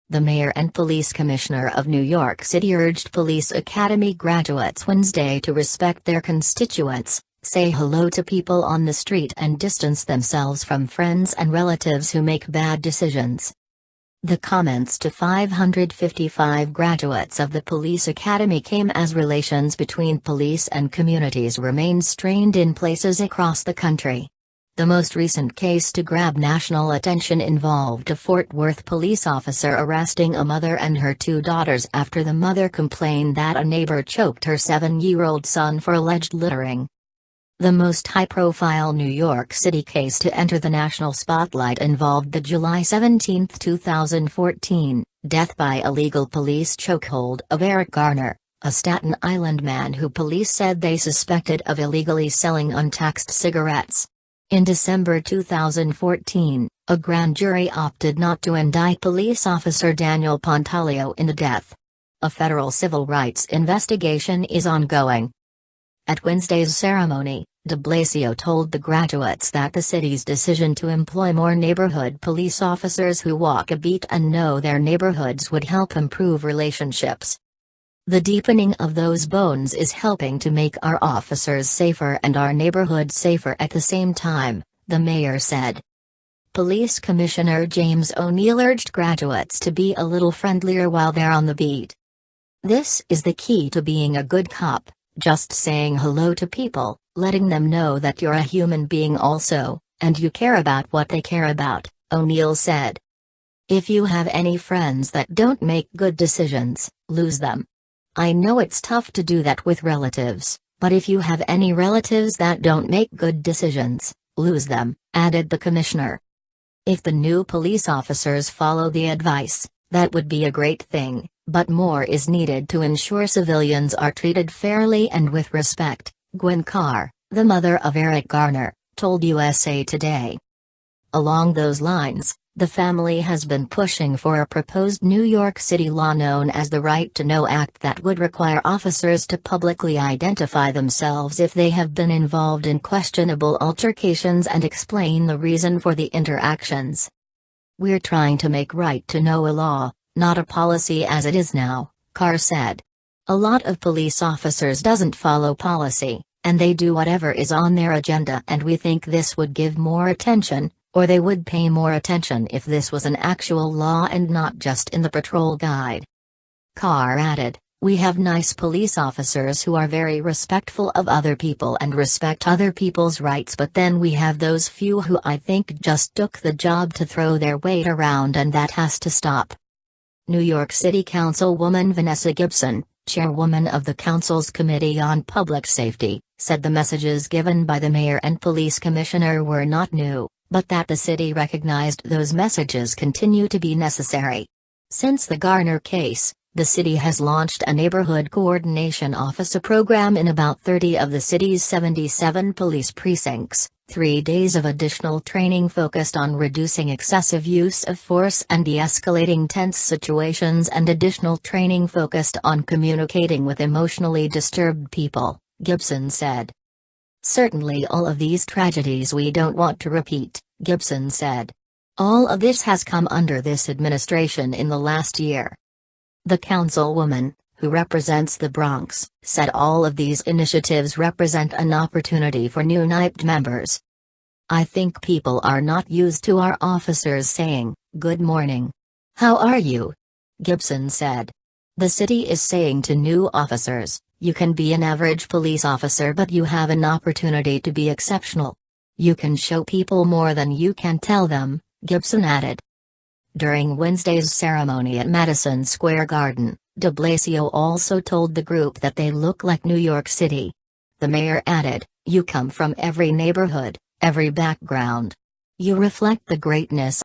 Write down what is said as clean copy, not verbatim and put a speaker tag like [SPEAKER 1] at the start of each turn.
[SPEAKER 1] The mayor and police commissioner of New York City urged police academy graduates Wednesday to respect their constituents, say hello to people on the street and distance themselves from friends and relatives who make bad decisions. The comments to 555 graduates of the police academy came as relations between police and communities remained strained in places across the country. The most recent case to grab national attention involved a Fort Worth police officer arresting a mother and her two daughters after the mother complained that a neighbor choked her 7-year-old son for alleged littering. The most high-profile New York City case to enter the national spotlight involved the July 17, 2014, death by illegal police chokehold of Eric Garner, a Staten Island man who police said they suspected of illegally selling untaxed cigarettes. In December 2014, a grand jury opted not to indict police officer Daniel Pontalio in the death. A federal civil rights investigation is ongoing. At Wednesday's ceremony, de Blasio told the graduates that the city's decision to employ more neighborhood police officers who walk a beat and know their neighborhoods would help improve relationships. The deepening of those bonds is helping to make our officers safer and our neighborhoods safer at the same time, the mayor said. Police Commissioner James O'Neill urged graduates to be a little friendlier while they're on the beat. This is the key to being a good cop. Just saying hello to people, letting them know that you're a human being also, and you care about what they care about, O'Neill said. If you have any friends that don't make good decisions, lose them. I know it's tough to do that with relatives, but if you have any relatives that don't make good decisions, lose them, added the commissioner. If the new police officers follow the advice, that would be a great thing. But more is needed to ensure civilians are treated fairly and with respect, Gwen Carr, the mother of Eric Garner, told USA Today. Along those lines, the family has been pushing for a proposed New York City law known as the Right to Know Act that would require officers to publicly identify themselves if they have been involved in questionable altercations and explain the reason for the interactions. We're trying to make right to know a law, not a policy as it is now, Carr said. A lot of police officers doesn't follow policy, and they do whatever is on their agenda, and we think this would give more attention, or they would pay more attention if this was an actual law and not just in the patrol guide. Carr added, we have nice police officers who are very respectful of other people and respect other people's rights, but then we have those few who I think just took the job to throw their weight around, and that has to stop. New York City Councilwoman Vanessa Gibson, chairwoman of the council's Committee on Public Safety, said the messages given by the mayor and police commissioner were not new, but that the city recognized those messages continue to be necessary. Since the Garner case, the city has launched a neighborhood coordination officer program in about 30 of the city's 77 police precincts. 3 days of additional training focused on reducing excessive use of force and de-escalating tense situations, and additional training focused on communicating with emotionally disturbed people, Gibson said. Certainly all of these tragedies we don't want to repeat, Gibson said. All of this has come under this administration in the last year. The councilwoman, who represents the Bronx, said all of these initiatives represent an opportunity for new NYPD members. I think people are not used to our officers saying, "Good morning. How are you?" Gibson said. The city is saying to new officers, you can be an average police officer, but you have an opportunity to be exceptional. You can show people more than you can tell them, Gibson added. During Wednesday's ceremony at Madison Square Garden, de Blasio also told the group that they look like New York City. The mayor added, "You come from every neighborhood, every background. You reflect the greatness